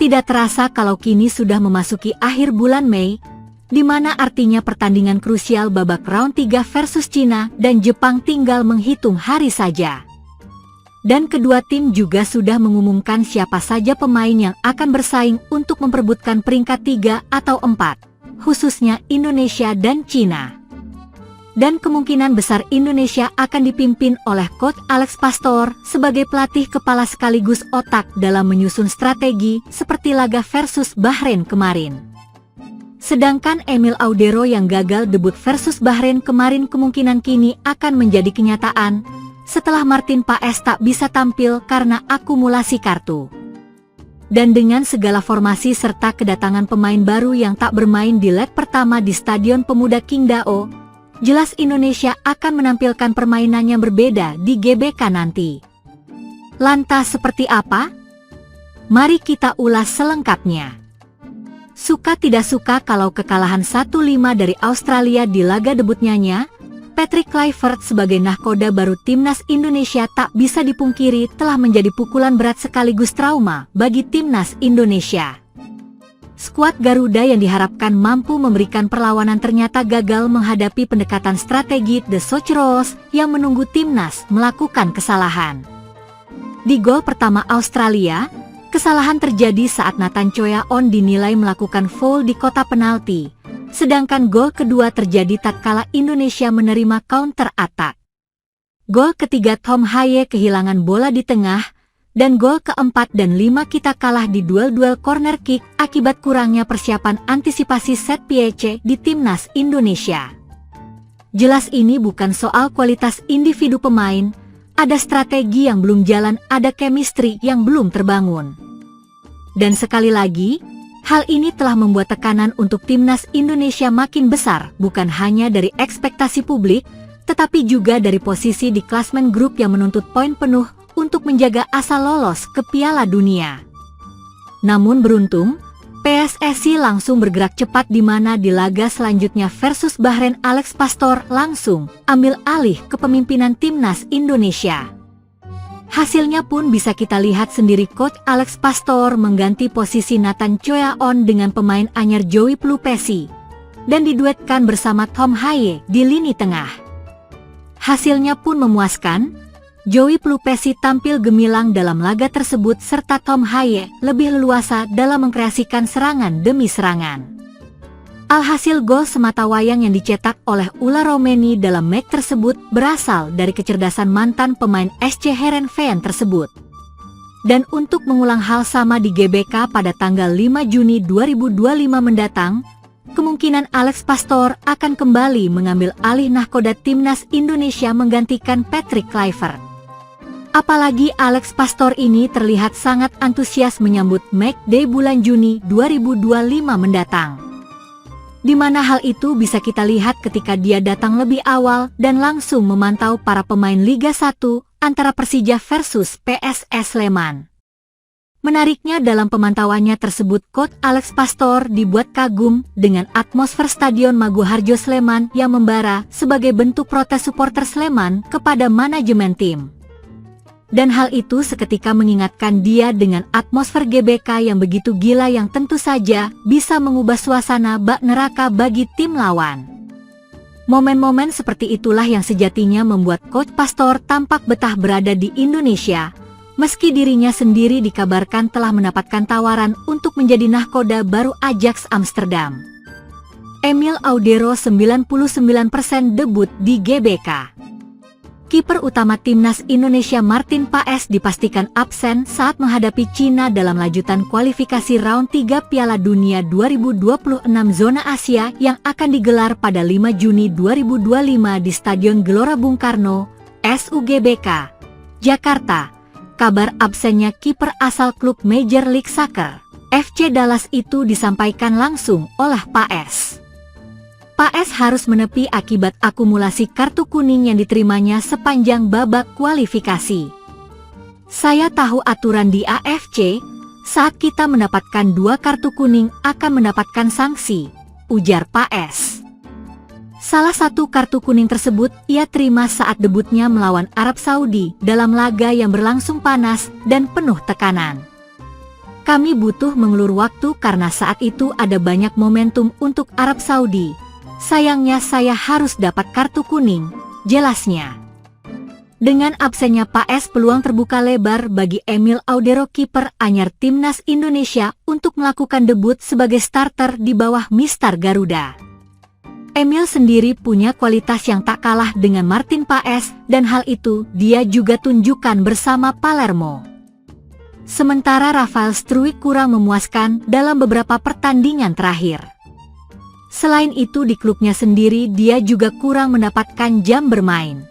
Tidak terasa kalau kini sudah memasuki akhir bulan Mei, di mana artinya pertandingan krusial babak round 3 versus Cina dan Jepang tinggal menghitung hari saja. Dan kedua tim juga sudah mengumumkan siapa saja pemain yang akan bersaing untuk memperebutkan peringkat 3 atau 4, khususnya Indonesia dan Cina. Dan kemungkinan besar Indonesia akan dipimpin oleh Coach Alex Pastor sebagai pelatih kepala sekaligus otak dalam menyusun strategi seperti laga versus Bahrain kemarin. Sedangkan Emil Audero yang gagal debut versus Bahrain kemarin kemungkinan kini akan menjadi kenyataan setelah Martin Paes tak bisa tampil karena akumulasi kartu. Dan dengan segala formasi serta kedatangan pemain baru yang tak bermain di leg pertama di Stadion Pemuda Qingdao, jelas Indonesia akan menampilkan permainannya berbeda di GBK nanti. Lantas seperti apa? Mari kita ulas selengkapnya. Suka tidak suka kalau kekalahan 1-5 dari Australia di laga debutnya, Patrick Kluivert sebagai nahkoda baru timnas Indonesia tak bisa dipungkiri telah menjadi pukulan berat sekaligus trauma bagi timnas Indonesia. Skuad Garuda yang diharapkan mampu memberikan perlawanan ternyata gagal menghadapi pendekatan strategi The Socceroos yang menunggu timnas melakukan kesalahan. Di gol pertama Australia, kesalahan terjadi saat Nathan Choyaon dinilai melakukan foul di kotak penalti, sedangkan gol kedua terjadi tatkala Indonesia menerima counter attack. Gol ketiga Tom Haye kehilangan bola di tengah, dan gol keempat dan 5 kita kalah di duel-duel corner kick akibat kurangnya persiapan antisipasi set piece di timnas Indonesia. Jelas ini bukan soal kualitas individu pemain, ada strategi yang belum jalan, ada chemistry yang belum terbangun. Dan sekali lagi, hal ini telah membuat tekanan untuk timnas Indonesia makin besar, bukan hanya dari ekspektasi publik, tetapi juga dari posisi di klasmen grup yang menuntut poin penuh untuk menjaga asa lolos ke Piala Dunia. Namun beruntung, PSSI langsung bergerak cepat di mana di laga selanjutnya versus Bahrain Alex Pastor langsung ambil alih kepemimpinan timnas Indonesia. Hasilnya pun bisa kita lihat sendiri, Coach Alex Pastor mengganti posisi Nathan Choyaon dengan pemain anyar Joey Pelupessy dan diduetkan bersama Tom Haye di lini tengah. Hasilnya pun memuaskan. Joey Pelupessy tampil gemilang dalam laga tersebut serta Tom Haye lebih leluasa dalam mengkreasikan serangan demi serangan. Alhasil gol semata wayang yang dicetak oleh Ula Romeni dalam match tersebut berasal dari kecerdasan mantan pemain SC Heerenveen tersebut. Dan untuk mengulang hal sama di GBK pada tanggal 5 Juni 2025 mendatang, kemungkinan Alex Pastor akan kembali mengambil alih nahkoda timnas Indonesia menggantikan Patrick Kluivert. Apalagi Alex Pastor ini terlihat sangat antusias menyambut match day bulan Juni 2025 mendatang. Di mana hal itu bisa kita lihat ketika dia datang lebih awal dan langsung memantau para pemain Liga 1 antara Persija versus PSS Sleman. Menariknya dalam pemantauannya tersebut Coach Alex Pastor dibuat kagum dengan atmosfer Stadion Maguharjo Sleman yang membara sebagai bentuk protes supporter Sleman kepada manajemen tim. Dan hal itu seketika mengingatkan dia dengan atmosfer GBK yang begitu gila yang tentu saja bisa mengubah suasana bak neraka bagi tim lawan. Momen-momen seperti itulah yang sejatinya membuat Coach Pastor tampak betah berada di Indonesia, meski dirinya sendiri dikabarkan telah mendapatkan tawaran untuk menjadi nahkoda baru Ajax Amsterdam. Emil Audero 99% debut di GBK. Kiper utama timnas Indonesia Martin Paes dipastikan absen saat menghadapi Cina dalam lanjutan kualifikasi round 3 Piala Dunia 2026 zona Asia yang akan digelar pada 5 Juni 2025 di Stadion Gelora Bung Karno, SUGBK, Jakarta. Kabar absennya kiper asal klub Major League Soccer, FC Dallas itu disampaikan langsung oleh Paes. Paes harus menepi akibat akumulasi kartu kuning yang diterimanya sepanjang babak kualifikasi. Saya tahu aturan di AFC, saat kita mendapatkan 2 kartu kuning akan mendapatkan sanksi, ujar Paes. Salah satu kartu kuning tersebut ia terima saat debutnya melawan Arab Saudi dalam laga yang berlangsung panas dan penuh tekanan. Kami butuh mengulur waktu karena saat itu ada banyak momentum untuk Arab Saudi. Sayangnya saya harus dapat kartu kuning, jelasnya. Dengan absennya Paes, peluang terbuka lebar bagi Emil Audero, kiper anyar timnas Indonesia, untuk melakukan debut sebagai starter di bawah Mister Garuda. Emil sendiri punya kualitas yang tak kalah dengan Martin Paes, dan hal itu dia juga tunjukkan bersama Palermo. Sementara Rafael Struijk kurang memuaskan dalam beberapa pertandingan terakhir. Selain itu di klubnya sendiri dia juga kurang mendapatkan jam bermain.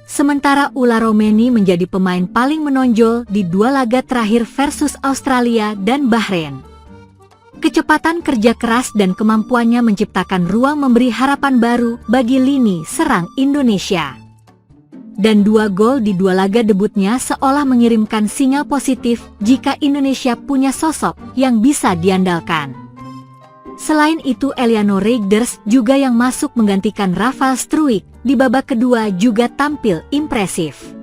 Sementara Ula Romeni menjadi pemain paling menonjol di 2 laga terakhir versus Australia dan Bahrain. Kecepatan kerja keras dan kemampuannya menciptakan ruang memberi harapan baru bagi lini serang Indonesia. Dan 2 gol di 2 laga debutnya seolah mengirimkan sinyal positif jika Indonesia punya sosok yang bisa diandalkan. Selain itu Eliano Reigders juga yang masuk menggantikan Rafael Struijk di babak kedua juga tampil impresif.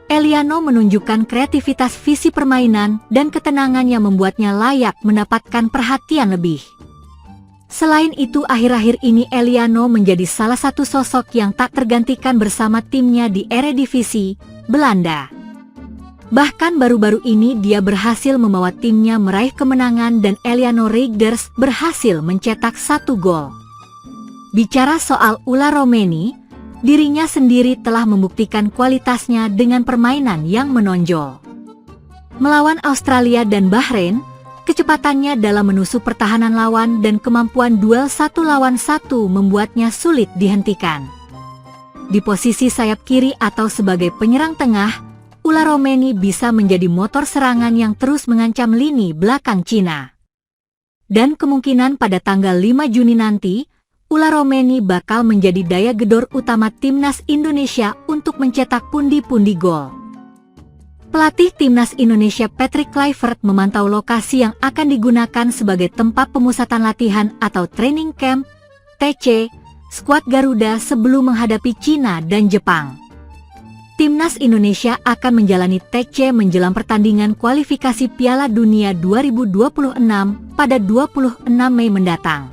Eliano menunjukkan kreativitas visi permainan dan ketenangan yang membuatnya layak mendapatkan perhatian lebih. Selain itu akhir-akhir ini Eliano menjadi salah satu sosok yang tak tergantikan bersama timnya di Eredivisie Belanda. Bahkan baru-baru ini dia berhasil membawa timnya meraih kemenangan dan Eliano Reigders berhasil mencetak 1 gol. Bicara soal Ula Romeni, dirinya sendiri telah membuktikan kualitasnya dengan permainan yang menonjol. Melawan Australia dan Bahrain, kecepatannya dalam menusuk pertahanan lawan dan kemampuan duel 1 lawan 1 membuatnya sulit dihentikan. Di posisi sayap kiri atau sebagai penyerang tengah, Ula Romeni bisa menjadi motor serangan yang terus mengancam lini belakang Cina. Dan kemungkinan pada tanggal 5 Juni nanti, Ula Romeni bakal menjadi daya gedor utama timnas Indonesia untuk mencetak pundi-pundi gol. Pelatih timnas Indonesia Patrick Kluivert memantau lokasi yang akan digunakan sebagai tempat pemusatan latihan atau training camp (TC) skuad Garuda sebelum menghadapi Cina dan Jepang. Timnas Indonesia akan menjalani TC menjelang pertandingan kualifikasi Piala Dunia 2026 pada 26 Mei mendatang.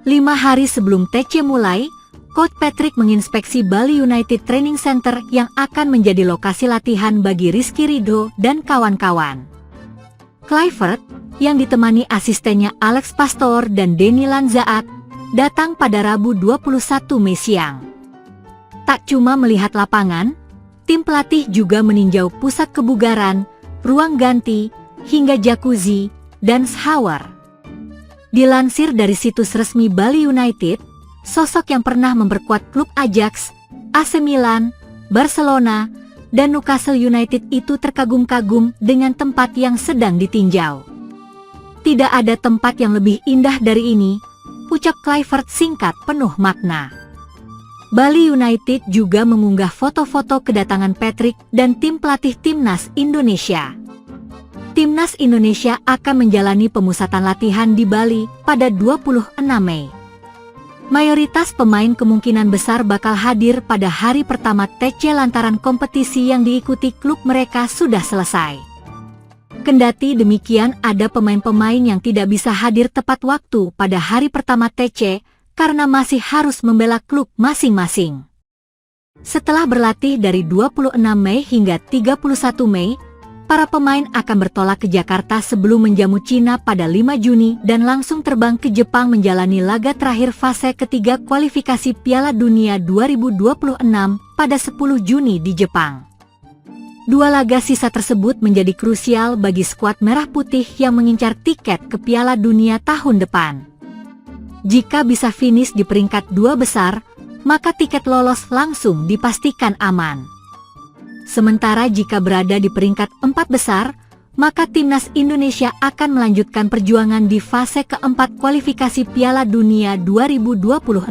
5 hari sebelum TC mulai, Coach Patrick menginspeksi Bali United Training Center yang akan menjadi lokasi latihan bagi Rizky Ridho dan kawan-kawan. Kluivert, yang ditemani asistennya Alex Pastor dan Denny Lanzaat, datang pada Rabu 21 Mei siang. Tak cuma melihat lapangan, tim pelatih juga meninjau pusat kebugaran, ruang ganti, hingga jacuzzi, dan shower. Dilansir dari situs resmi Bali United, sosok yang pernah memperkuat klub Ajax, AC Milan, Barcelona, dan Newcastle United itu terkagum-kagum dengan tempat yang sedang ditinjau. Tidak ada tempat yang lebih indah dari ini, ucap Kluivert singkat penuh makna. Bali United juga mengunggah foto-foto kedatangan Patrick dan tim pelatih timnas Indonesia. Timnas Indonesia akan menjalani pemusatan latihan di Bali pada 26 Mei. Mayoritas pemain kemungkinan besar bakal hadir pada hari pertama TC lantaran kompetisi yang diikuti klub mereka sudah selesai. Kendati demikian ada pemain-pemain yang tidak bisa hadir tepat waktu pada hari pertama TC, karena masih harus membela klub masing-masing. Setelah berlatih dari 26 Mei hingga 31 Mei, para pemain akan bertolak ke Jakarta sebelum menjamu Cina pada 5 Juni dan langsung terbang ke Jepang menjalani laga terakhir fase ketiga kualifikasi Piala Dunia 2026 pada 10 Juni di Jepang. 2 laga sisa tersebut menjadi krusial bagi skuad merah putih yang mengincar tiket ke Piala Dunia tahun depan. Jika bisa finish di peringkat 2 besar, maka tiket lolos langsung dipastikan aman. Sementara jika berada di peringkat 4 besar, maka timnas Indonesia akan melanjutkan perjuangan di fase keempat kualifikasi Piala Dunia 2026.